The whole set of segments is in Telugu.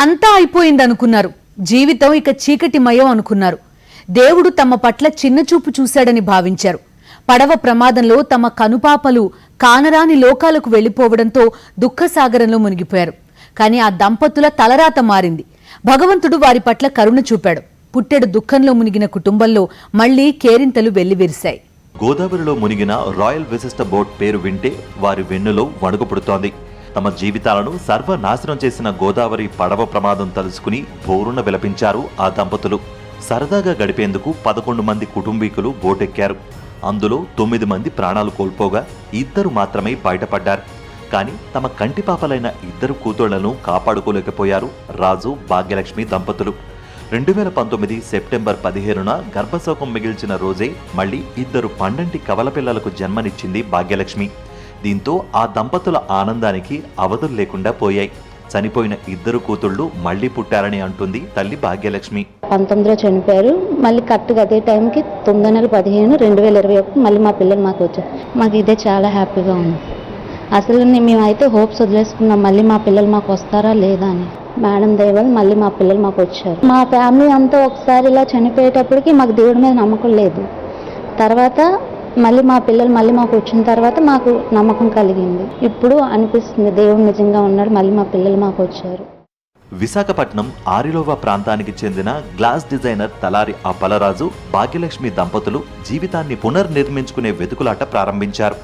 అంతా అయిపోయిందనుకున్నారు. జీవితం ఇక చీకటిమయం అనుకున్నారు. దేవుడు తమ పట్ల చిన్నచూపు చూశాడని భావించారు. పడవ ప్రమాదంలో తమ కనుపాపలు కానరాని లోకాలకు వెళ్లిపోవడంతో దుఃఖసాగరంలో మునిగిపోయారు. కానీ ఆ దంపతుల తలరాత మారింది. భగవంతుడు వారి పట్ల కరుణ చూపాడు. పుట్టెడు దుఃఖంలో మునిగిన కుటుంబంలో మళ్లీ కేరింతలు వెల్లివిరిశాయి. గోదావరిలో మునిగిన రాయల్ విశిష్ట బోట్ పేరు వింటే వారి వెన్నులో వణుకు పుడుతోంది. తమ జీవితాలను సర్వనాశనం చేసిన గోదావరి పడవ ప్రమాదం తలుసుకుని బోరున విలపించారు ఆ దంపతులు. సరదాగా గడిపేందుకు 11 మంది కుటుంబీకులు బోటెక్కారు. అందులో 9 మంది ప్రాణాలు కోల్పోగా 2 మాత్రమే బయటపడ్డారు. కానీ తమ కంటిపాపలైన 2 కూతుళ్లను కాపాడుకోలేకపోయారు రాజు భాగ్యలక్ష్మి దంపతులు. 2019 సెప్టెంబర్ 15న గర్భశోకం మిగిల్చిన రోజే మళ్లీ 2 పండంటి కవల పిల్లలకు జన్మనిచ్చింది భాగ్యలక్ష్మి. దీంతో ఆ దంపతుల ఆనందానికి అవధులు లేకుండా పోయాయి. చనిపోయిన 2 కూతుళ్లు మళ్లీ పుట్టారని అంటుంది తల్లి భాగ్యలక్ష్మి. 19లో చనిపోయారు. మళ్ళీ కరెక్ట్గా అదే టైంకి 9 నెల 15 2021 మళ్ళీ మా పిల్లలు మాకు వచ్చారు. మాకు ఇదే చాలా హ్యాపీగా ఉంది. అసలు మేమైతే హోప్స్ వదిలేసుకున్నాం, మళ్ళీ మా పిల్లలు మాకు వస్తారా లేదా అని. మేడం దయవల్ల మళ్ళీ మా పిల్లలు మాకు వచ్చారు. మా ఫ్యామిలీ అంతా ఒకసారి ఇలా చనిపోయేటప్పటికి మాకు దేవుడి మీద నమ్మకం లేదు. తర్వాత మళ్ళీ మా పిల్లలు మళ్ళీ మాకు వచ్చిన తర్వాత మాకు నమ్మకం కలిగింది. ఇప్పుడు అనిపిస్తుంది దేవుడు నిజంగా ఉన్నాడు, మళ్ళీ మా పిల్లలు మాకు వచ్చారు. విశాఖపట్నం ఆరిలోవా ప్రాంతానికి చెందిన గ్లాస్ డిజైనర్ తలారి అప్పలరాజు భాగ్యలక్ష్మి దంపతులు జీవితాన్ని పునర్నిర్మించుకునే వెతుకులాట ప్రారంభించారు.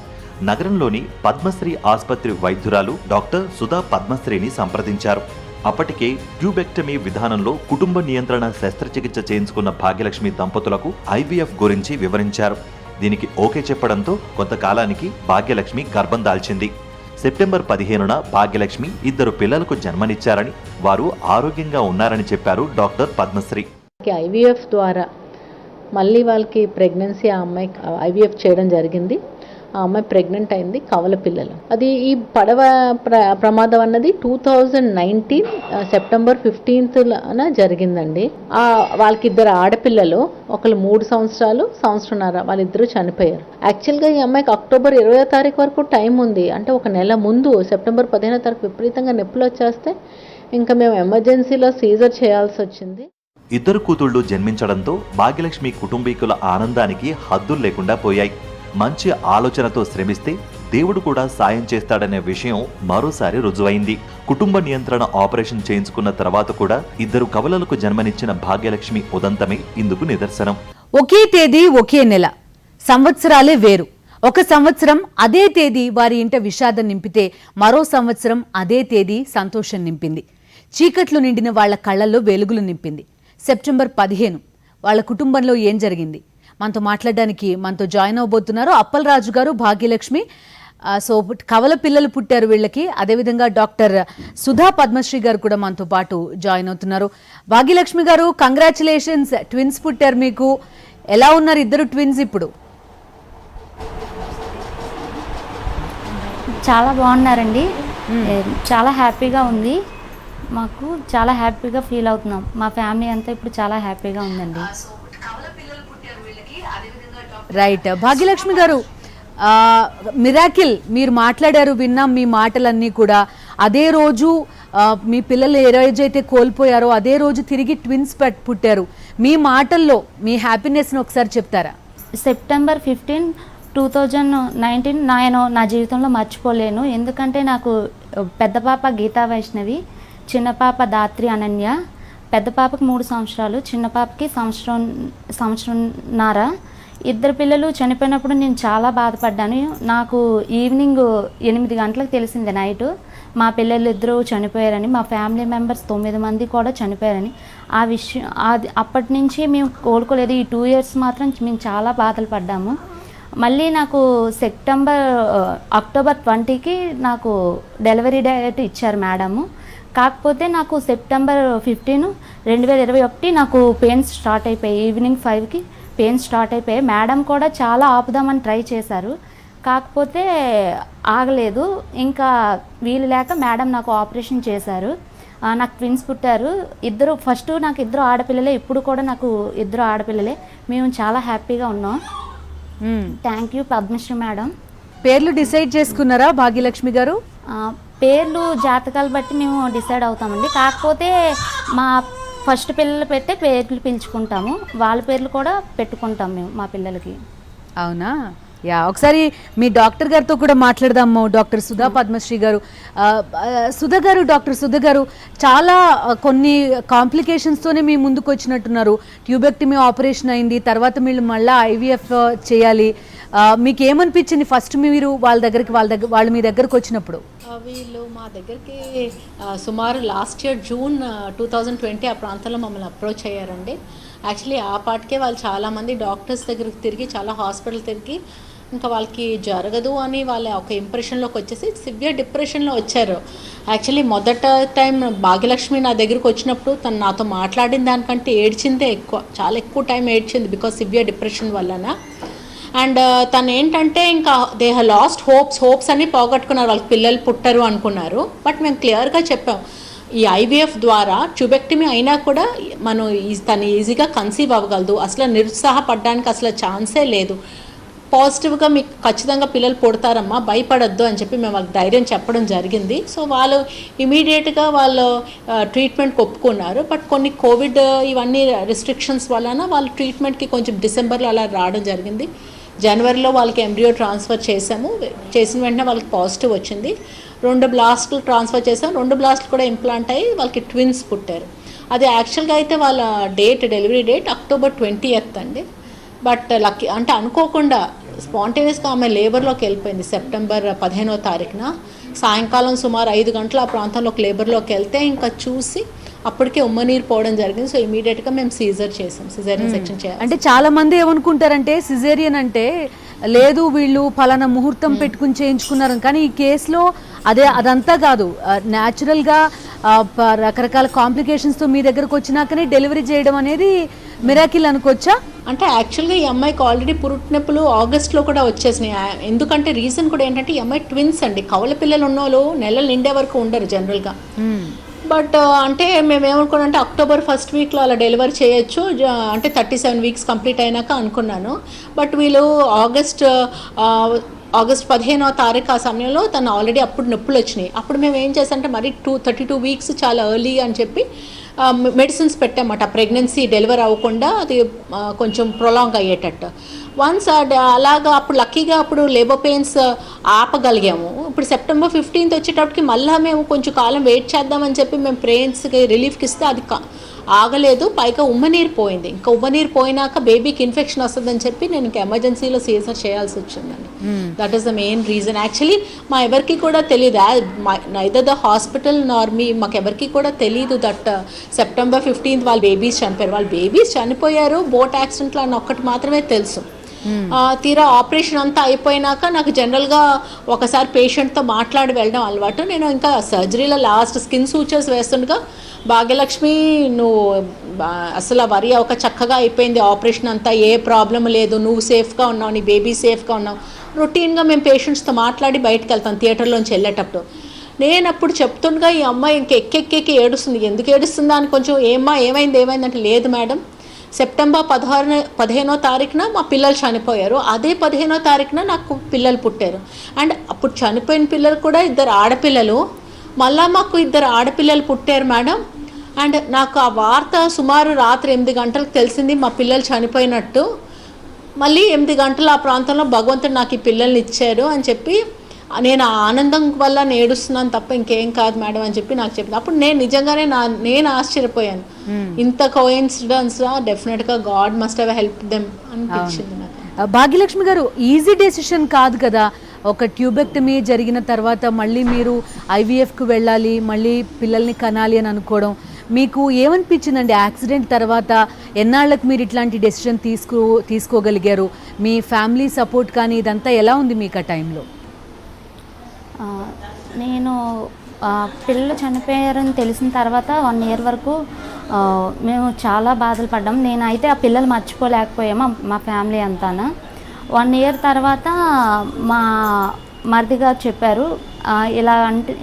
నగరంలోని పద్మశ్రీ ఆసుపత్రి వైద్యురాలు డాక్టర్ సుధా పద్మశ్రీని సంప్రదించారు. అప్పటికే ట్యూబెక్టమీ విధానంలో కుటుంబ నియంత్రణ శస్త్రచికిత్స చేయించుకున్న భాగ్యలక్ష్మి దంపతులకు IVF గురించి వివరించారు. దీనికి ఓకే చెప్పడంతో కొంతకాలానికి భాగ్యలక్ష్మి గర్భం దాల్చింది. సెప్టెంబర్ 15న భాగ్యలక్ష్మి 2 పిల్లలకు జన్మనిచ్చారని, వారు ఆరోగ్యంగా ఉన్నారని చెప్పారు డాక్టర్ పద్మశ్రీ. IVF ద్వారా మళ్ళీ వాళ్ళకి ప్రెగ్నెన్సీ ఆ అమ్మాయికి IVF చేయడం జరిగింది. ఆ అమ్మాయి ప్రెగ్నెంట్ అయింది, కవల పిల్లలు. అది ఈ పడవ ప్రమాదం అన్నది 2019 సెప్టెంబర్ 15న జరిగిందండి. వాళ్ళకి 2 ఆడపిల్లలు, ఒకళ్ళు 3 సంవత్సరాలు, సంవత్సరంన్నర, వాళ్ళిద్దరూ చనిపోయారు. యాక్చువల్గా ఈ అమ్మాయికి అక్టోబర్ 20వ తారీఖు వరకు టైం ఉంది. అంటే ఒక నెల ముందు సెప్టెంబర్ 15వ తారీఖు విపరీతంగా నొప్పులు వచ్చేస్తే ఇంకా మేము ఎమర్జెన్సీలో సీజర్ చేయాల్సి వచ్చింది. 2 కూతుళ్లు జన్మించడంతో భాగ్యలక్ష్మి కుటుంబీకుల ఆనందానికి హద్దులు లేకుండా పోయాయి. మంచి ఆలోచనతో శ్రమిస్తే దేవుడు కూడా సాయం చేస్తాడనే విషయం మరోసారి రుజువైంది. కుటుంబ నియంత్రణ ఆపరేషన్ చేయించుకున్న తర్వాత కూడా 2 కవలలకు జన్మనిచ్చిన భాగ్యలక్ష్మి ఉదంతమే ఇందుకు నిదర్శనం. ఒకే తేదీ ఒకే నెల, సంవత్సరాలే వేరు. ఒక సంవత్సరం అదే తేదీ వారి ఇంట విషాదం నింపితే మరో సంవత్సరం అదే తేదీ సంతోషం నింపింది. చీకట్లు నిండిన వాళ్ల కళ్లల్లో వెలుగులు నింపింది. సెప్టెంబర్ 15 వాళ్ళ కుటుంబంలో ఏం జరిగింది మనతో మాట్లాడడానికి మనతో జాయిన్ అవబోతున్నారు అప్పలరాజు గారు, భాగ్యలక్ష్మి. సో కవల పిల్లలు పుట్టారు వీళ్ళకి. అదేవిధంగా డాక్టర్ సుధా పద్మశ్రీ గారు కూడా మనతో పాటు జాయిన్ అవుతున్నారు. భాగ్యలక్ష్మి గారు, కంగ్రాచులేషన్స్, ట్విన్స్ పుట్టారు మీకు. ఎలా ఉన్నారు 2 ట్విన్స్ ఇప్పుడు? చాలా బాగున్నారండి. చాలా హ్యాపీగా ఉంది. మాకు చాలా హ్యాపీగా ఫీల్ అవుతున్నాం. మా ఫ్యామిలీ అంతా ఇప్పుడు చాలా హ్యాపీగా ఉందండి. రైట్. భాగ్యలక్ష్మి గారు, మిరాకిల్ మీరు మాట్లాడారు, విన్నాం మీ మాటలన్నీ కూడా. అదే రోజు మీ పిల్లలు ఏ రోజైతే కోల్పోయారో అదే రోజు తిరిగి ట్విన్స్ పుట్టారు. మీ మాటల్లో మీ హ్యాపీనెస్ని ఒకసారి చెప్తారా? సెప్టెంబర్ 15, 2019 నేను నా జీవితంలో మర్చిపోలేను. ఎందుకంటే నాకు పెద్ద పాప గీతా వైష్ణవి, చిన్న పాప దాత్రి అనన్య. పెద్ద పాపకి 3 సంవత్సరాలు, చిన్న పాపకి సంవత్సరంన్నర. 2 పిల్లలు చనిపోయినప్పుడు నేను చాలా బాధపడ్డాను. నాకు ఈవినింగ్ 8 గంటలకు తెలిసింది నైటు మా పిల్లలు 2 చనిపోయారని. మా ఫ్యామిలీ మెంబర్స్ 9 మంది కూడా చనిపోయారని. ఆ విషయం అప్పటి నుంచి మేము కోలుకోలేదు. ఈ 2 ఇయర్స్ మాత్రం మేము చాలా బాధలు పడ్డాము. మళ్ళీ నాకు అక్టోబర్ 20కి నాకు డెలివరీ డేట్ ఇచ్చారు మేడము. కాకపోతే నాకు సెప్టెంబర్ 15, 2021 నాకు పెయిన్స్ స్టార్ట్ అయిపోయాయి. ఈవినింగ్ 5కి పెయిన్స్ స్టార్ట్ అయిపోయాయి. మేడం కూడా చాలా ఆపుదామని ట్రై చేశారు, కాకపోతే ఆగలేదు. ఇంకా వీలు లేక మేడం నాకు ఆపరేషన్ చేశారు. నాకు ట్విన్స్ పుట్టారు. ఫస్ట్ నాకు 2 ఆడపిల్లలే, ఇప్పుడు కూడా నాకు 2 ఆడపిల్లలే. మేము చాలా హ్యాపీగా ఉన్నాం. Thank you Padmashri madam. పేర్లు డిసైడ్ చేసుకున్నారా భాగ్యలక్ష్మి గారు? పేర్లు జాతకాలు బట్టి మేము డిసైడ్ అవుతామండి. కాకపోతే మా ఫస్ట్ పిల్లలు పెట్టే పేర్లు పిలుచుకుంటాము, వాళ్ళ పేర్లు కూడా పెట్టుకుంటాం మేము మా పిల్లలకి. అవునా? యా, ఒకసారి మీ డాక్టర్ గారితో కూడా మాట్లాడదాము. డాక్టర్ సుధా పద్మశ్రీ గారు. డాక్టర్ సుధా గారు, చాలా కొన్ని కాంప్లికేషన్స్తోనే మీ ముందుకు వచ్చినట్టున్నారు. ట్యూబెక్టమీ ఆపరేషన్ అయింది, తర్వాత మీరు మళ్ళీ ఐవీఎఫ్ చేయాలి. మీకు ఏమనిపించింది ఫస్ట్ మీరు వాళ్ళు మీ దగ్గరకు వచ్చినప్పుడు? వీళ్ళు మా దగ్గరికి సుమారు లాస్ట్ ఇయర్ జూన్ 2020 ఆ ప్రాంతంలో మమ్మల్ని అప్రోచ్ అయ్యారండి. యాక్చువల్లీ ఆ పాటికే వాళ్ళు చాలామంది డాక్టర్స్ దగ్గరికి తిరిగి, చాలా హాస్పిటల్ తిరిగి, ఇంకా వాళ్ళకి జరగదు అని వాళ్ళ ఒక ఇంప్రెషన్లోకి వచ్చేసి సివియర్ డిప్రెషన్లో వచ్చారు. యాక్చువల్లీ మొదట టైం భాగ్యలక్ష్మి నా దగ్గరికి వచ్చినప్పుడు తను నాతో మాట్లాడిన దానికంటే ఏడ్చిందే ఎక్కువ, చాలా ఎక్కువ టైం ఏడ్చింది బికాస్ సివియర్ డిప్రెషన్ వలన. అండ్ తను ఏంటంటే ఇంకా దే హ్యావ్ లాస్ట్ హోప్స్ అన్నీ పోగొట్టుకున్నారు, వాళ్ళకి పిల్లలు పుట్టరు అనుకున్నారు. బట్ మేము క్లియర్గా చెప్పాం, ఈ ఐవీఎఫ్ ద్వారా ట్యూబెక్టమీ అయినా కూడా తను ఈజీగా కన్సీవ్ అవ్వగలదు, అసలు నిరుత్సాహపడడానికి అసలు ఛాన్సే లేదు, పాజిటివ్గా మీకు ఖచ్చితంగా పిల్లలు పుడతారమ్మా, భయపడొద్దు అని చెప్పి మేము వాళ్ళకి ధైర్యం చెప్పడం జరిగింది. సో వాళ్ళు ఇమీడియట్గా వాళ్ళు ట్రీట్మెంట్కి ఒప్పుకున్నారు. బట్ కొన్ని కోవిడ్ ఇవన్నీ రిస్ట్రిక్షన్స్ వలన వాళ్ళు ట్రీట్మెంట్కి కొంచెం డిసెంబర్లో అలా రావడం జరిగింది. జనవరిలో వాళ్ళకి ఎంబ్రియో ట్రాన్స్ఫర్ చేసాము. చేసిన వెంటనే వాళ్ళకి పాజిటివ్ వచ్చింది. 2 బ్లాస్ట్లు ట్రాన్స్ఫర్ చేసాం. 2 బ్లాస్ట్లు కూడా ఇంప్లాంట్ అయ్యి వాళ్ళకి ట్విన్స్ పుట్టారు. అది యాక్చువల్గా అయితే వాళ్ళ డెలివరీ డేట్ October 20th అండి. బట్ లక్కీ అంటే అనుకోకుండా స్పాంటేనియస్గా ఆమె లేబర్లోకి వెళ్ళిపోయింది. September 15వ తారీఖున సాయంకాలం సుమారు 5 గంటల ఆ ప్రాంతంలోకి లేబర్లోకి వెళ్తే ఇంకా చూసి అప్పటికే ఉమ్మనీరు పోవడం జరిగింది. సో ఇమీడియట్గా మేము సిజేరియన్ సెక్షన్ చేయాలి. అంటే చాలా మంది ఏమనుకుంటారంటే సిజేరియన్ అంటే లేదు వీళ్ళు ఫలానా ముహూర్తం పెట్టుకుని చేయించుకున్నారు, కానీ ఈ కేసులో అదంతా కాదు. న్యాచురల్గా రకరకాల కాంప్లికేషన్స్తో మీ దగ్గరకు వచ్చినాకనే డెలివరీ చేయడం అనేది మిరాకిల్ అనుకోవచ్చా? అంటే యాక్చువల్గా ఈ అమ్మాయికి ఆల్రెడీ పురుటినొప్పులు ఆగస్ట్లో కూడా వచ్చేసినాయి. ఎందుకంటే రీజన్ కూడా ఏంటంటే ఈ అమ్మాయి ట్విన్స్ అండి. కవల పిల్లలు ఉన్న వాళ్ళు నెలలు నిండే వరకు ఉండరు జనరల్గా. బట్ అంటే మేము ఏమనుకున్నాం October 1st వీక్లో అలా డెలివరీ చేయొచ్చు, అంటే 37 వీక్స్ కంప్లీట్ అయినాక అనుకున్నాను. బట్ వీళ్ళు ఆగస్ట్ 15వ తారీఖు ఆ సమయంలో తను ఆల్రెడీ అప్పుడు నొప్పులు వచ్చినాయి. అప్పుడు మేము ఏం చేసామంటే మరి 32 వీక్స్ చాలా ఎర్లీ అని చెప్పి మెడిసిన్స్ పెట్టామట, ప్రెగ్నెన్సీ డెలివరీ అవ్వకుండా అది కొంచెం ప్రొలాంగ్ అయ్యేటట్టు. వన్స్ అలాగా అప్పుడు లక్కీగా అప్పుడు లేబర్ పెయిన్స్ ఆపగలిగాము. ఇప్పుడు September 15th వచ్చేటప్పటికి మళ్ళీ మేము కొంచెం కాలం వెయిట్ చేద్దామని చెప్పి మేము పెయిన్స్కి రిలీఫ్కి ఇస్తే అది ఆగలేదు, పైగా ఉమ్మనీరు పోయింది. ఇంకా ఉమ్మనీరు పోయినాక బేబీకి ఇన్ఫెక్షన్ వస్తుందని చెప్పి నేను ఇంకా ఎమర్జెన్సీలో సీజర్ చేయాల్సి వచ్చిందండి. That is the main reason. Actually మా ఎవరికి కూడా తెలియదు, నైదర్ ద హాస్పిటల్ నార్ మీ, మాకు ఎవరికి కూడా తెలియదు దట్ September 15th వాళ్ళ బేబీస్ చనిపోయారు. వాళ్ళ బేబీస్ చనిపోయారు బోట్ యాక్సిడెంట్లో అని ఒక్కటి మాత్రమే తెలుసు. తీరా ఆపరేషన్ అంతా అయిపోయినాక నాకు జనరల్గా ఒకసారి పేషెంట్తో మాట్లాడి వెళ్ళడం అలవాటు. నేను ఇంకా సర్జరీలో లాస్ట్ స్కిన్ సూచర్స్ వేస్తుండగా భాగ్యలక్ష్మి నువ్వు అసలు వరి ఒక చక్కగా అయిపోయింది ఆపరేషన్ అంతా, ఏ ప్రాబ్లం లేదు, నువ్వు సేఫ్గా ఉన్నావు, నీ బేబీ సేఫ్గా ఉన్నావు. రొటీన్గా మేము పేషెంట్స్తో మాట్లాడి బయటకు వెళ్తాం థియేటర్లోంచి వెళ్ళేటప్పుడు. నేను అప్పుడు చెప్తుండగా ఈ అమ్మాయి ఇంక ఎక్కెక్కి ఏడుస్తుంది. ఎందుకు ఏడుస్తుందా అని కొంచెం ఏమైంది అంటే, లేదు మేడం, September 15వ తారీఖున మా పిల్లలు చనిపోయారు, అదే 15వ తారీఖున నాకు పిల్లలు పుట్టారు. అండ్ అప్పుడు చనిపోయిన పిల్లలు కూడా 2 ఆడపిల్లలు, మళ్ళీ మాకు 2 ఆడపిల్లలు పుట్టారు మేడం. అండ్ నాకు ఆ వార్త సుమారు రాత్రి 8 గంటలకు తెలిసింది మా పిల్లలు చనిపోయినట్టు. మళ్ళీ 8 గంటల ఆ ప్రాంతంలో భగవంతుడు నాకు ఈ పిల్లల్ని ఇచ్చారు అని చెప్పి, నేను ఆనందం వల్ల ఏడుస్తున్నాను తప్ప ఇంకేం కాదు మేడం అని చెప్పి నాకు చెప్పింది. అప్పుడు నేను నిజంగానే నేను ఆశ్చర్యపోయాను. ఇంత కోఇన్సిడెన్స్ డెఫినెట్గా God must have help them అనిపించింది నాకు. భాగ్యలక్ష్మి గారు, ఈజీ డెసిషన్ కాదు కదా. ఒక ట్యూబెక్టమీ జరిగిన తర్వాత మళ్ళీ మీరు ఐవీఎఫ్కి వెళ్ళాలి, మళ్ళీ పిల్లల్ని కనాలి అని అనుకోవడం, మీకు ఏమనిపించిందండి? యాక్సిడెంట్ తర్వాత ఎన్నాళ్ళకు మీరు ఇట్లాంటి డెసిషన్ తీసుకోగలిగారు? మీ ఫ్యామిలీ సపోర్ట్ కానీ ఇదంతా ఎలా ఉంది మీకు ఆ టైంలో? నేను పిల్లలు చనిపోయారని తెలిసిన తర్వాత 1 year వరకు మేము చాలా బాధలు పడ్డాం. నేనైతే ఆ పిల్లలు మర్చిపోలేకపోయాము, మా ఫ్యామిలీ అంతాను. 1 year తర్వాత మా మరిదిగా చెప్పారు,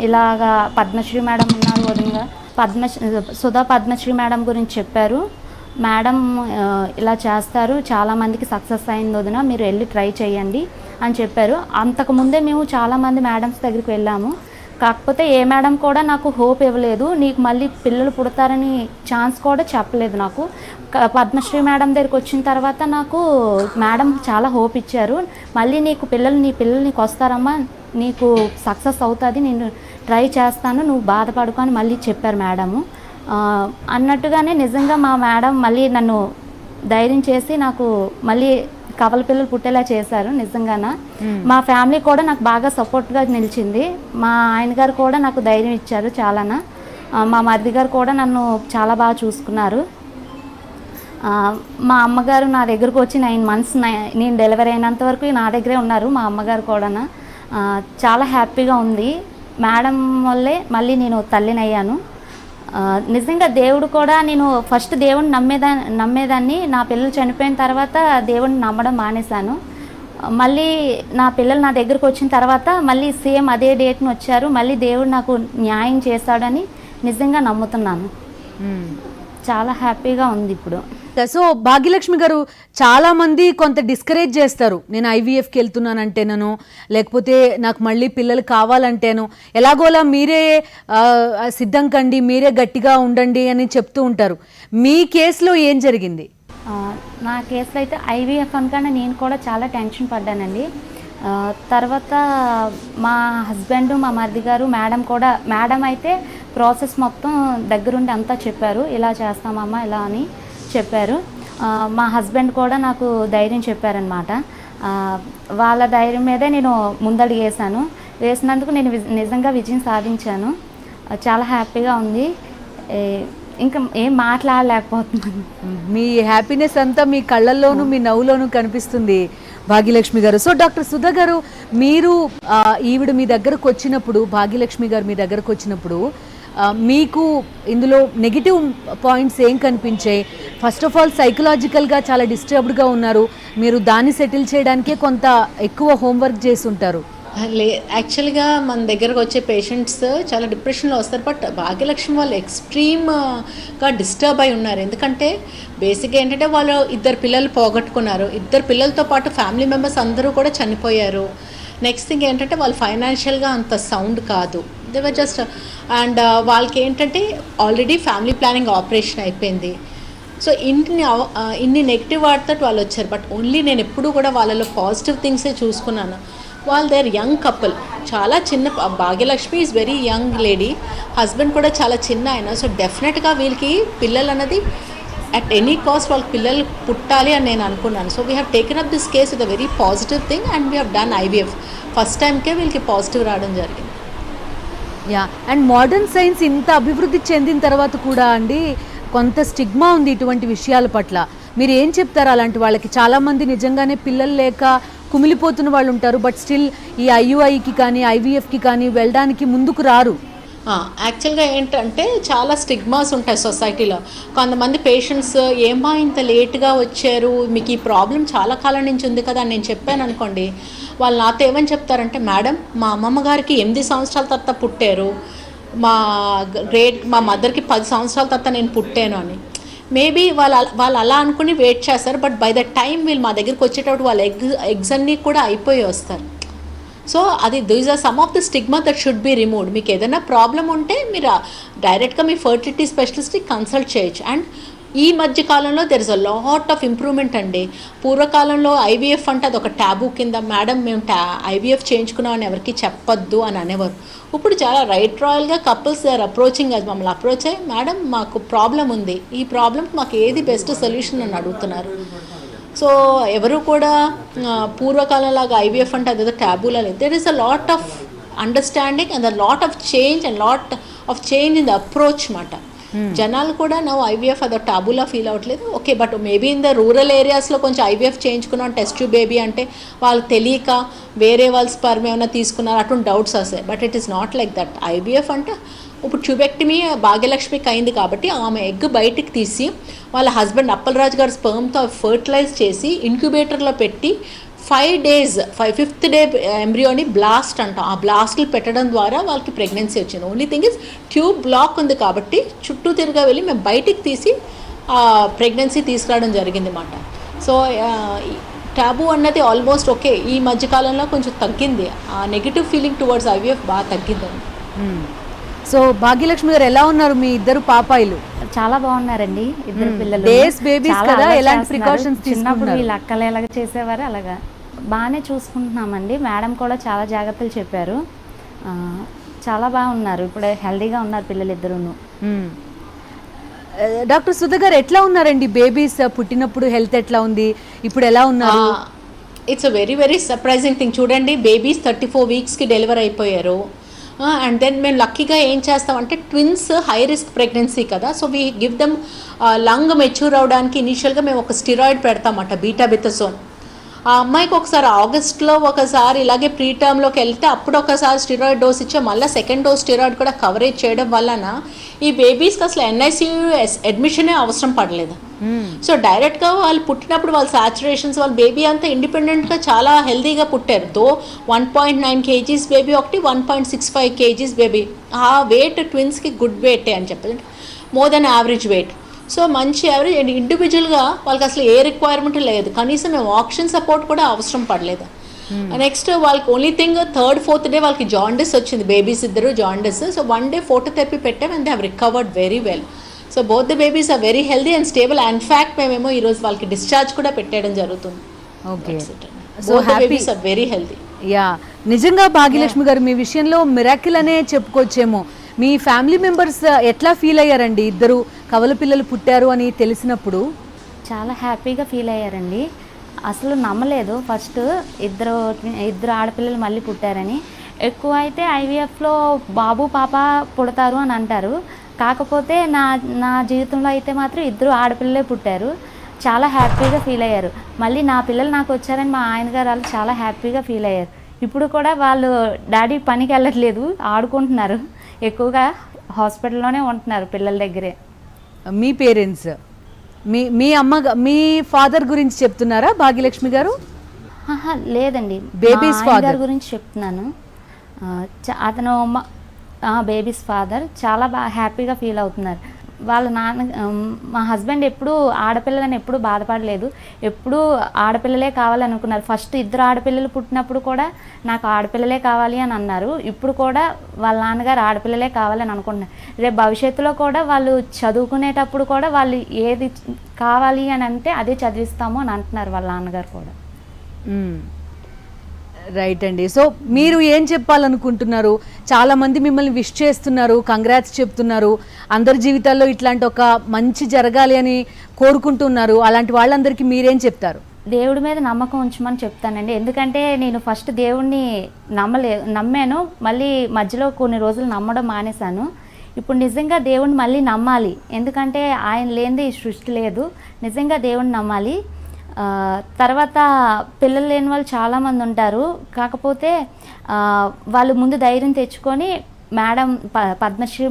ఇలాగా పద్మశ్రీ మేడం ఉన్నారు వదినగా, సుధా పద్మశ్రీ మేడం గురించి చెప్పారు. మేడం ఇలా చేస్తారు, చాలామందికి సక్సెస్ అయింది వదిన, మీరు వెళ్ళి ట్రై చేయండి అని చెప్పారు. అంతకుముందే మేము చాలామంది మేడమ్స్ దగ్గరికి వెళ్ళాము. కాకపోతే ఏ మేడం కూడా నాకు హోప్ ఇవ్వలేదు, నీకు మళ్ళీ పిల్లలు పుడతారని ఛాన్స్ కూడా చెప్పలేదు నాకు. పద్మశ్రీ మేడం దగ్గరికి వచ్చిన తర్వాత నాకు మేడం చాలా హోప్ ఇచ్చారు, మళ్ళీ నీ పిల్లలు నీకు వస్తారమ్మా, నీకు సక్సెస్ అవుతుంది, నేను ట్రై చేస్తాను, నువ్వు బాధపడుకో అని మళ్ళీ చెప్పారు మేడము. అన్నట్టుగానే నిజంగా మా మేడం మళ్ళీ నన్ను ధైర్యం చేసి నాకు మళ్ళీ కవల పిల్లలు పుట్టేలా చేశారు. నిజంగాన మా ఫ్యామిలీ కూడా నాకు బాగా సపోర్ట్గా నిలిచింది. మా ఆయన గారు కూడా నాకు ధైర్యం ఇచ్చారు చాలానా. మా మరిది గారు కూడా నన్ను చాలా బాగా చూసుకున్నారు. మా అమ్మగారు నా దగ్గరకు వచ్చి 9 months నేను డెలివరీ అయినంత వరకు నా దగ్గరే ఉన్నారు. మా అమ్మగారు కూడా చాలా హ్యాపీగా ఉంది. మేడం వల్లే మళ్ళీ నేను తల్లిని అయ్యాను. నిజంగా దేవుడు కూడా, నేను ఫస్ట్ దేవుడిని నమ్మేదాన్ని. నా పిల్లలు చనిపోయిన తర్వాత దేవుడిని నమ్మడం మానేశాను. మళ్ళీ నా పిల్లలు నా దగ్గరకు వచ్చిన తర్వాత మళ్ళీ సేమ్ అదే డేట్ని వచ్చారు. మళ్ళీ దేవుడు నాకు న్యాయం చేస్తాడని నిజంగా నమ్ముతున్నాను. చాలా హ్యాపీగా ఉంది ఇప్పుడు. సో భాగ్యలక్ష్మి గారు, చాలా మంది కొంత డిస్కరేజ్ చేస్తారు, నేను ఐవీఎఫ్కి వెళ్తున్నానంటేనను, లేకపోతే నాకు మళ్ళీ పిల్లలు కావాలంటేను, ఎలాగోలా మీరే సిద్ధం కండి, మీరే గట్టిగా ఉండండి అని చెప్తూ ఉంటారు. మీ కేసులో ఏం జరిగింది? నా కేసులో అయితే ఐవీఎఫ్ అనగానే నేను కూడా చాలా టెన్షన్ పడ్డానండి. తర్వాత మా హస్బెండ్, మా మరిది గారు, మేడం అయితే ప్రాసెస్ మొత్తం దగ్గరుండి అంతా చెప్పారు, ఇలా చేస్తామమ్మా ఇలా అని చెప్పారు. మా హస్బెండ్ కూడా నాకు ధైర్యం చెప్పారనమాట. వాళ్ళ ధైర్యం మీదే నేను ముందడుగు వేసినందుకు నేను నిజంగా విజయం సాధించాను. చాలా హ్యాపీగా ఉంది. ఇంకా ఏం మాట్లాడలేకపోతున్నాను. మీ హ్యాపీనెస్ అంతా మీ కళ్ళల్లోనూ మీ నవ్వులోనూ కనిపిస్తుంది భాగ్యలక్ష్మి గారు. సో డాక్టర్ సుధా గారు, మీరు ఈవిడ మీ దగ్గరకు వచ్చినప్పుడు, భాగ్యలక్ష్మి గారు మీ దగ్గరకు వచ్చినప్పుడు మీకు ఇందులో నెగిటివ్ పాయింట్స్ ఏం కనిపించాయి? ఫస్ట్ ఆఫ్ ఆల్ సైకలాజికల్గా చాలా డిస్టర్బ్డ్గా ఉన్నారు, మీరు దాన్ని సెటిల్ చేయడానికే కొంత ఎక్కువ హోంవర్క్ చేసి ఉంటారు. యాక్చువల్గా మన దగ్గరకు వచ్చే పేషెంట్స్ చాలా డిప్రెషన్లో వస్తారు. బట్ భాగ్యలక్ష్మి వాళ్ళు ఎక్స్ట్రీమ్గా డిస్టర్బ్ అయి ఉన్నారు. ఎందుకంటే బేసిక్గా ఏంటంటే వాళ్ళు 2 పిల్లలు పోగొట్టుకున్నారు. 2 పిల్లలతో పాటు ఫ్యామిలీ మెంబర్స్ అందరూ కూడా చనిపోయారు. నెక్స్ట్ థింగ్ ఏంటంటే వాళ్ళు ఫైనాన్షియల్గా అంత సౌండ్ కాదు, దే వర్ జస్ట్. అండ్ వాళ్ళకి ఏంటంటే ఆల్రెడీ ఫ్యామిలీ ప్లానింగ్ ఆపరేషన్ అయిపోయింది. సో ఇన్ని నెగిటివ్ వాటితో వాళ్ళు వచ్చారు. బట్ ఓన్లీ నేను ఎప్పుడూ కూడా వాళ్ళలో పాజిటివ్ థింగ్సే చూసుకున్నాను. వాళ్ళు దేర్ యంగ్ కపుల్, చాలా చిన్న. Bhagyalakshmi is very young lady, husband కూడా చాలా చిన్న ఆయన. సో డెఫినెట్గా వీళ్ళకి పిల్లలు అన్నది అట్ ఎనీ కాస్ట్ వాళ్ళకి పిల్లలు పుట్టాలి అని నేను అనుకున్నాను. So we have taken up this case with a very positive thing and we have done IVF. First టైంకే వీళ్ళకి పాజిటివ్ రావడం జరిగింది. యా, అండ్ మోడర్న్ సైన్స్ ఇంత అభివృద్ధి చెందిన తర్వాత కూడా అండి కొంత స్టిగ్మా ఉంది ఇటువంటి విషయాల పట్ల. మీరు ఏం చెప్తారు అలాంటి వాళ్ళకి? చాలామంది నిజంగానే పిల్లలు లేక కుమిలిపోతున్న వాళ్ళు ఉంటారు, బట్ స్టిల్ ఈ ఐయుఐకి కానీ ఐవీఎఫ్కి కానీ వెళ్ళడానికి ముందుకు రారు. యాక్చువల్గా ఏంటంటే చాలా స్టిగ్మాస్ ఉంటాయి సొసైటీలో. కొంతమంది పేషెంట్స్ ఏమా ఇంత లేట్గా వచ్చారు, మీకు ఈ ప్రాబ్లం చాలా కాలం నుంచి ఉంది కదా అని నేను చెప్పాను అనుకోండి, వాళ్ళు నాతో ఏమని చెప్తారంటే, మేడం మా అమ్మమ్మ గారికి 8 సంవత్సరాల తర్వాత పుట్టారు, మా మదర్కి 10 సంవత్సరాల తర్వాత నేను పుట్టాను అని. మేబీ వాళ్ళు అలా అనుకుని వెయిట్ చేస్తారు. బట్ బై ద టైం వీళ్ళు మా దగ్గరికి వచ్చేటప్పుడు వాళ్ళ ఎగ్స్ అన్నీ కూడా అయిపోయి వస్తారు. సో అది these are some of the stigma that should be removed. మీకు ఏదైనా ప్రాబ్లం ఉంటే మీరు డైరెక్ట్గా మీ ఫర్టిలిటీ స్పెషలిస్ట్ని కన్సల్ట్ చేయొచ్చు. అండ్ ఈ మధ్య కాలంలో there is a lot of improvement అండి. పూర్వకాలంలో ఐవీఎఫ్ అంటే అది ఒక ట్యాబూ కింద, మేడం మేము ఐవీఎఫ్ చేయించుకున్నామని ఎవరికి చెప్పొద్దు అని అనేవారు. ఇప్పుడు చాలా రాయల్గా కపుల్స్ ఆర్ అప్రోచింగ్, అది మమ్మల్ని అప్రోచ్ అయ్యి, మేడం మాకు ప్రాబ్లం ఉంది, ఈ ప్రాబ్లంకి మాకు ఏది బెస్ట్ సొల్యూషన్ అని అడుగుతున్నారు. సో ఎవరు కూడా పూర్వకాలంలాగా ఐవీఎఫ్ అంటే అదేదో ట్యాబూలా లేదు. There is a lot of understanding and a lot of change and lot of change in the approach మాట. జనాలు కూడా నా ఐవీఎఫ్ అదో టాబులా ఫీల్ అవ్వట్లేదు. Okay, but maybe in the rural ఏరియాస్లో కొంచెం ఐవీఎఫ్ చేయించుకున్నాం టెస్ట్ ట్యూబ్ బేబీ అంటే వాళ్ళకి తెలియక వేరే వాళ్ళ స్పర్మ్ ఏమైనా తీసుకున్నారు అటువంటి డౌట్స్ వస్తాయి. But it is not like that. IVF అంటే ఇప్పుడు ట్యూబెక్టమీ భాగ్యలక్ష్మికి అయింది కాబట్టి ఆమె ఎగ్ బయటికి తీసి వాళ్ళ హస్బెండ్ అప్పలరాజు గారి స్పర్మ్తో ఫర్టిలైజ్ చేసి ఇంక్యుబేటర్లో పెట్టి 5 days 5th day ఎంబ్రియోని బ్లాస్ట్ అంటాం, ఆ బ్లాస్ట్లు పెట్టడం ద్వారా వాళ్ళకి ప్రెగ్నెన్సీ వచ్చింది. Only thing is tube block ఉంది కాబట్టి చుట్టూ తిరిగా వెళ్ళి మేము బయటికి తీసి ప్రెగ్నెన్సీ తీసుకురావడం జరిగింది అన్నమాట. సో టాబూ అన్నది ఆల్మోస్ట్ ఓకే ఈ మధ్యకాలంలో కొంచెం తగ్గింది. ఆ నెగిటివ్ ఫీలింగ్ టువర్డ్స్ ఐవీఎఫ్ బాగా తగ్గిందండి. సో భాగ్యలక్ష్మి గారు ఎలా ఉన్నారు మీ ఇద్దరు పాపాయిలు? చాలా బాగున్నారండి ఇద్దరు పిల్లలు. Days babies చాలా కదా, అల్లరి ఎలాంటి చేస్తున్నారు. precautions చిన్నప్పుడు తీసుకుంటున్నారు? వీళ్ళు అక్కలు ఎలాగ చేసేవారు అలాగా బాగానే చూసుకుంటున్నామండి. మేడం కూడా చాలా జాగ్రత్తలు చెప్పారు. చాలా బాగున్నారు, ఇప్పుడు హెల్దీగా ఉన్నారు పిల్లలు ఇద్దరును. డాక్టర్ సుధా గారు ఎట్లా ఉన్నారండి? బేబీస్ పుట్టినప్పుడు హెల్త్ ఎట్లా ఉంది, ఇప్పుడు ఎలా ఉన్నారు? It's a very very surprising thing. చూడండి, బేబీస్ 34 వీక్స్కి డెలివర్ అయిపోయారు. అండ్ దెన్ మేము లక్కీగా ఏం చేస్తామంటే ట్విన్స్ హై రిస్క్ ప్రెగ్నెన్సీ కదా, so we give them lung mature అవడానికి ఇనీషియల్గా మేము ఒక స్టిరాయిడ్ పెడతామట, బీటాబిథసోన్. ఆ అమ్మాయికి ఒకసారి ఆగస్ట్లో ఒకసారి ఇలాగే ప్రీ టర్మ్లోకి వెళ్తే అప్పుడు ఒకసారి స్టిరాయిడ్ డోస్ ఇచ్చా, మళ్ళీ సెకండ్ డోస్ స్టిరాయిడ్ కూడా కవరేజ్ చేయడం వలన ఈ బేబీస్కి అసలు NICU అడ్మిషనే అవసరం పడలేదు. సో డైరెక్ట్గా వాళ్ళు పుట్టినప్పుడు వాళ్ళ సాచురేషన్స్, వాళ్ళ బేబీ అంతా ఇండిపెండెంట్గా చాలా హెల్తీగా పుట్టారు. 1.9 kgs బేబీ ఒకటి, 1.65 kgs బేబీ. ఆ వెయిట్ ట్విన్స్కి గుడ్ వెయిటే అని చెప్పి, more than average wait. So మంచి యావరేజ్ అండ్ ఇండివిజువల్గా వాళ్ళకి అసలు ఏ రిక్వైర్మెంట్ లేదు, కనీసం మేము ఆక్సిజన్ సపోర్ట్ కూడా అవసరం పడలేదు. నెక్స్ట్ వాళ్ళకి only thing 3rd, 4th day వాళ్ళకి జాండిస్ వచ్చింది, బేబీస్ ఇద్దరు జాండిస్. సో 1 day ఫోటోథెరపీ పెట్టాం and they have recovered very well. So both the babies are very healthy and stable. In fact మేమేమో ఈరోజు వాళ్ళకి డిశ్చార్జ్ కూడా పెట్టేయడం జరుగుతుంది. Okay, so babies are very healthy. Yeah, నిజంగా భాగ్యలక్ష్మి గారు మీ విషయంలో మిరాకిల్ అనే చెప్పుకోవచ్చేమో. మీ ఫ్యామిలీ మెంబర్స్ ఎట్లా ఫీల్ అయ్యారండి ఇద్దరు కవల పిల్లలు పుట్టారు అని తెలిసినప్పుడు? చాలా హ్యాపీగా ఫీల్ అయ్యారండి. అసలు నమ్మలేదు ఫస్ట్ ఇద్దరు ఆడపిల్లలు మళ్ళీ పుట్టారని. ఎక్కువ అయితే IVFలో బాబు పాప పుడతారు అని అంటారు, కాకపోతే నా జీవితంలో అయితే మాత్రం ఇద్దరు ఆడపిల్లలే పుట్టారు. చాలా హ్యాపీగా ఫీల్ అయ్యారు. మళ్ళీ నా పిల్లలు నాకు వచ్చారని మా ఆయన గారు వాళ్ళు చాలా హ్యాపీగా ఫీల్ అయ్యారు. ఇప్పుడు కూడా వాళ్ళు డాడీ పనికి వెళ్ళట్లేదు, ఆడుకుంటున్నారు, ఎక్కువగా హాస్పిటల్లోనే ఉంటున్నారు పిల్లల దగ్గరే. మీ పేరెంట్స్, మీ మీ ఫాదర్ గురించి చెప్తున్నారా భాగ్యలక్ష్మి గారు? లేదండి, బేబీస్ ఫాదర్ గురించి చెప్తున్నాను. అతను బేబీస్ ఫాదర్ చాలా బాగా హ్యాపీగా ఫీల్ అవుతున్నారు. వాళ్ళ మా హస్బెండ్ ఎప్పుడూ ఆడపిల్లలని ఎప్పుడూ బాధపడలేదు, ఎప్పుడూ ఆడపిల్లలే కావాలనుకున్నారు. ఫస్ట్ ఇద్దరు ఆడపిల్లలు పుట్టినప్పుడు కూడా నాకు ఆడపిల్లలే కావాలి అని అన్నారు. ఇప్పుడు కూడా వాళ్ళ నాన్నగారు ఆడపిల్లలే కావాలని అనుకుంటున్నారు. రేపు భవిష్యత్తులో కూడా వాళ్ళు చదువుకునేటప్పుడు కూడా వాళ్ళు ఏది కావాలి అని అంటే అదే చదివిస్తాము అని అంటున్నారు వాళ్ళ నాన్నగారు కూడా. రైట్ అండి. సో మీరు ఏం చెప్పాలనుకుంటున్నారు? చాలా మంది మిమ్మల్ని విష్ చేస్తున్నారు, కంగ్రాట్స్ చెప్తున్నారు, అందరి జీవితాల్లో ఇట్లాంటి ఒక మంచి జరగాలి అని కోరుకుంటున్నారు. అలాంటి వాళ్ళందరికీ మీరేం చెప్తారు? దేవుడి మీద నమ్మకం ఉంచమని చెప్తానండి. ఎందుకంటే నేను ఫస్ట్ దేవుడిని నమ్మాను, మళ్ళీ మధ్యలో కొన్ని రోజులు నమ్మడం మానేశాను. ఇప్పుడు నిజంగా దేవుడిని మళ్ళీ నమ్మాలి, ఎందుకంటే ఆయన లేనిది ఈ సృష్టి లేదు. నిజంగా దేవుడిని నమ్మాలి. తర్వాత పిల్లలు లేని వాళ్ళు చాలామంది ఉంటారు, కాకపోతే వాళ్ళు ముందు ధైర్యం తెచ్చుకొని పద్మశ్రీ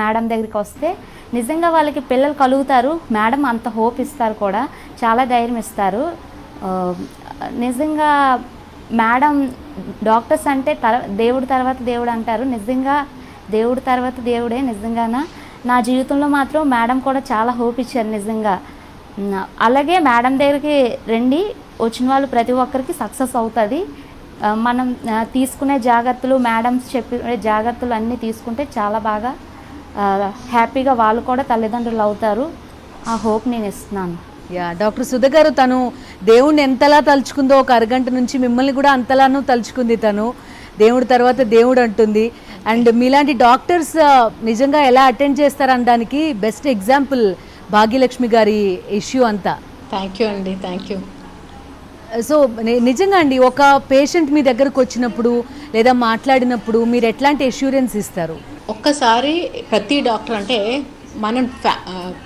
మేడం దగ్గరికి వస్తే నిజంగా వాళ్ళకి పిల్లలు కలుగుతారు. మేడం అంత హోప్ ఇస్తారు కూడా, చాలా ధైర్యం ఇస్తారు. నిజంగా మేడం డాక్టర్స్ అంటే దేవుడి తర్వాత దేవుడు అంటారు, నిజంగా దేవుడి తర్వాత దేవుడే. నిజంగాన నా జీవితంలో మాత్రం మేడం కూడా చాలా హోప్ ఇచ్చారు నిజంగా. అలాగే మేడం దగ్గరికి రండి, వచ్చిన వాళ్ళు ప్రతి ఒక్కరికి సక్సెస్ అవుతుంది. మనం తీసుకునే జాగ్రత్తలు, మేడమ్స్ చెప్పే జాగ్రత్తలు అన్నీ తీసుకుంటే చాలా బాగా హ్యాపీగా వాళ్ళు కూడా తల్లిదండ్రులు అవుతారు. ఆ హోప్ నేను ఇస్తున్నాను. యా, డాక్టర్ సుధా గారు తను దేవుణ్ణి ఎంతలా తలుచుకుందో, ఒక అరగంట నుంచి మిమ్మల్ని కూడా అంతలానూ తలుచుకుంది. తను దేవుడి తర్వాత దేవుడు అంటుంది. అండ్ మీలాంటి డాక్టర్స్ నిజంగా ఎలా అటెండ్ చేస్తారనడానికి బెస్ట్ ఎగ్జాంపుల్ భాగ్యలక్ష్మి గారి ఇష్యూ అంతా. థ్యాంక్ యూ అండి, థ్యాంక్ యూ. సో నిజంగా అండి, ఒక పేషెంట్ మీ దగ్గరకు వచ్చినప్పుడు లేదా మాట్లాడినప్పుడు మీరు ఎట్లాంటి అష్యూరెన్స్ ఇస్తారు? ఒక్కసారి ప్రతి డాక్టర్ అంటే మనం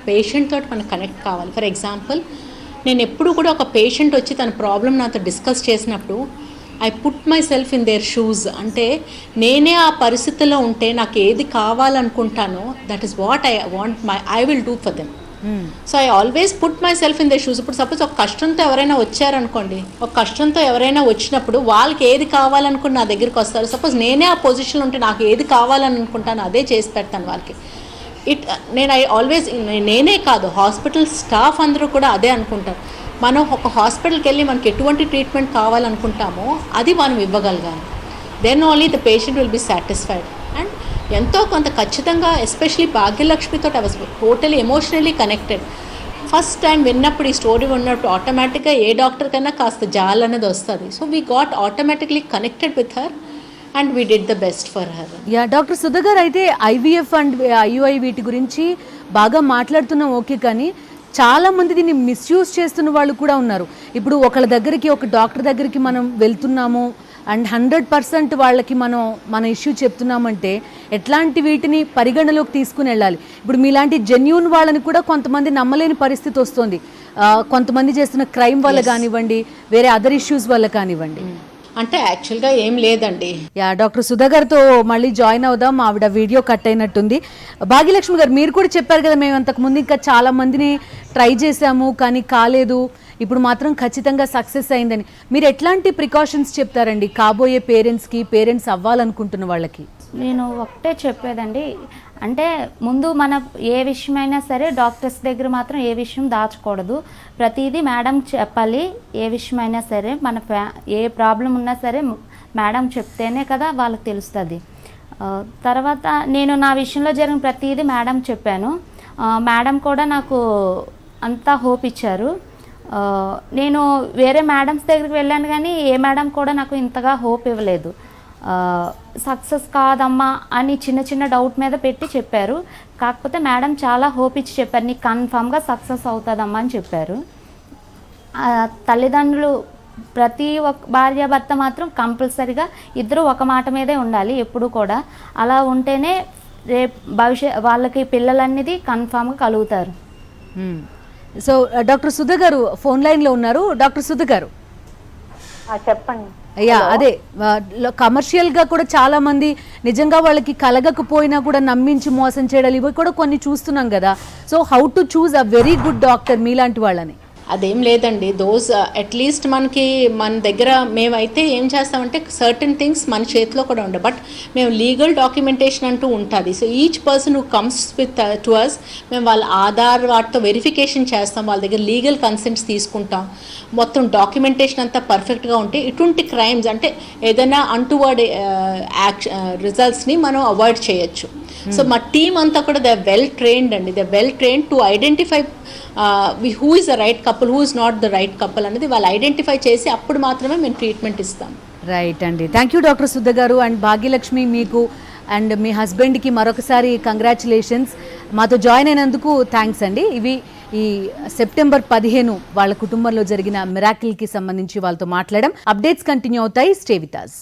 పేషెంట్ తోటి మనకు కనెక్ట్ కావాలి. ఫర్ ఎగ్జాంపుల్, నేను ఎప్పుడు కూడా ఒక పేషెంట్ వచ్చి తన ప్రాబ్లం నాతో డిస్కస్ చేసినప్పుడు I put myself in their shoes. అంటే నేనే ఆ పరిస్థితిలో ఉంటే నాకు ఏది కావాలనుకుంటానో that is what I will do for them. So I always put myself in the shoes. ఇప్పుడు సపోజ్ ఒక కష్టంతో ఎవరైనా వచ్చారనుకోండి, ఒక కష్టంతో ఎవరైనా వచ్చినప్పుడు వాళ్ళకి ఏది కావాలనుకుని నా దగ్గరికి వస్తారు. సపోజ్ నేనే ఆ పొజిషన్లో ఉంటే నాకు ఏది కావాలని అనుకుంటాను అదే చేసి పెడతాను వాళ్ళకి. నేనే కాదు, హాస్పిటల్ స్టాఫ్ అందరూ కూడా అదే అనుకుంటారు. మనం ఒక హాస్పిటల్కి వెళ్ళి మనకి ఎటువంటి ట్రీట్మెంట్ కావాలనుకుంటామో అది మనం ఇవ్వగలగాలి. Then only the patient will be satisfied. And ఎంతో కొంత ఖచ్చితంగా, ఎస్పెషలీ భాగ్యలక్ష్మితో I was totally emotionally connected. First time విన్నప్పుడు, ఈ స్టోరీ విన్నప్పుడు ఆటోమేటిక్గా ఏ డాక్టర్ కన్నా కాస్త జాల్ అనేది వస్తుంది. So we got automatically connected with her and we did the best for her. Yeah doctor Sudha గారు, అయితే ఐవీఎఫ్ అండ్ ఐయుఐ వీటి గురించి బాగా మాట్లాడుతున్నాం ఓకే, కానీ చాలా మంది దీన్ని మిస్యూజ్ చేస్తున్న వాళ్ళు కూడా ఉన్నారు. ఇప్పుడు ఒకళ్ళ దగ్గరికి, ఒక డాక్టర్ దగ్గరికి మనం వెళ్తున్నాము అండ్ 100% వాళ్ళకి మన ఇష్యూ చెప్తున్నామంటే ఎట్లాంటి వీటిని పరిగణలోకి తీసుకుని వెళ్ళాలి. ఇప్పుడు మీలాంటి జెన్యూన్ వాళ్ళని కూడా కొంతమంది నమ్మలేని పరిస్థితి వస్తుంది. కొంతమంది చేస్తున్న క్రైమ్ వల్ల కానివ్వండి, వేరే అదర్ ఇష్యూస్ వల్ల కానివ్వండి. అంటే యాక్చువల్గా ఏం లేదండి. యా డాక్టర్ సుధా గారితో మళ్ళీ జాయిన్ అవుదాం. ఆవిడ వీడియో కట్ అయినట్టుంది. భాగ్యలక్ష్మి గారు, మీరు కూడా చెప్పారు కదా, మేము అంతకుముందు ఇంకా చాలా మందిని ట్రై చేశాము కానీ కాలేదు, ఇప్పుడు మాత్రం ఖచ్చితంగా సక్సెస్ అయిందని. మీరు ఎట్లాంటి ప్రికాషన్స్ చెప్తారండి కాబోయే పేరెంట్స్కి, పేరెంట్స్ అవ్వాలనుకుంటున్న వాళ్ళకి? నేను ఒకటే చెప్పేదండి, అంటే ముందు మన ఏ విషయమైనా సరే డాక్టర్స్ దగ్గర మాత్రం ఏ విషయం దాచకూడదు. ప్రతిదీ మేడం చెప్పాలి. ఏ విషయమైనా సరే ఏ ప్రాబ్లం ఉన్నా సరే మేడం చెప్తేనే కదా వాళ్ళకి తెలుస్తుంది. తర్వాత నేను నా విషయంలో జరిగిన ప్రతిదీ మేడం చెప్పాను. మేడం కూడా నాకు అంతా హోప్ ఇచ్చారు. నేను వేరే మేడమ్స్ దగ్గరికి వెళ్ళాను కానీ ఏ మేడం కూడా నాకు ఇంతగా హోప్ ఇవ్వలేదు. సక్సెస్ కాదమ్మా అని చిన్న చిన్న డౌట్ మీద పెట్టి చెప్పారు. కాకపోతే మేడం చాలా హోప్ ఇచ్చి చెప్పారు, నీకు కన్ఫామ్గా సక్సెస్ అవుతుందమ్మా అని చెప్పారు. తల్లిదండ్రులు ప్రతి ఒక్క భార్యాభర్త మాత్రం కంపల్సరీగా ఇద్దరు ఒక మాట మీదే ఉండాలి ఎప్పుడు కూడా. అలా ఉంటేనే రేపు వాళ్ళకి పిల్లలనేది కన్ఫామ్గా కలుగుతారు. సో డాక్టర్ సుధా గారు ఫోన్ లైన్లో ఉన్నారు. డాక్టర్ సుధా గారు చెప్పండి. అయ్యా, అదే కమర్షియల్గా కూడా చాలా మంది నిజంగా వాళ్ళకి కలగకపోయినా కూడా నమ్మించి మోసం చేయడాలు ఇవి కూడా కొన్ని చూస్తున్నాం కదా. So how to choose a very good doctor మీలాంటి వాళ్ళని? అదేం లేదండి. అట్లీస్ట్ మన దగ్గర మేమైతే ఏం చేస్తామంటే సర్టన్ థింగ్స్ మన చేతిలో కూడా ఉండవు, బట్ మేము లీగల్ డాక్యుమెంటేషన్ అంటూ ఉంటుంది. So each person who comes with to us, మేము వాళ్ళ ఆధార్ వాటితో వెరిఫికేషన్ చేస్తాం, వాళ్ళ దగ్గర లీగల్ కన్సెంట్స్ తీసుకుంటాం. మొత్తం డాక్యుమెంటేషన్ అంతా పర్ఫెక్ట్గా ఉంటే ఇటువంటి క్రైమ్స్ అంటే ఏదైనా అంటువర్డ్ రిజల్ట్స్ని మనం అవాయిడ్ చేయొచ్చు. సో మా టీమ్ అంతా కూడా దే వెల్ ట్రైన్డ్ అండి. They well trained to identify who is the right couple, who is not the right couple అనేది వాళ్ళు ఐడెంటిఫై చేసి అప్పుడు మాత్రమే మేము ట్రీట్మెంట్ ఇస్తాం. రైట్ అండి. థ్యాంక్ యూ డాక్టర్ సుధా గారు. అండ్ భాగ్యలక్ష్మి, మీకు అండ్ మీ హస్బెండ్కి మరొకసారి కంగ్రాచులేషన్స్. మాతో జాయిన్ అయినందుకు థ్యాంక్స్ అండి. ఇవి ఈ సెప్టెంబర్ 15 వాళ్ళ కుటుంబంలో జరిగిన మిరాకిల్కి సంబంధించి వాళ్ళతో మాట్లాడడం. అప్డేట్స్ కంటిన్యూ అవుతాయి. Stay with us.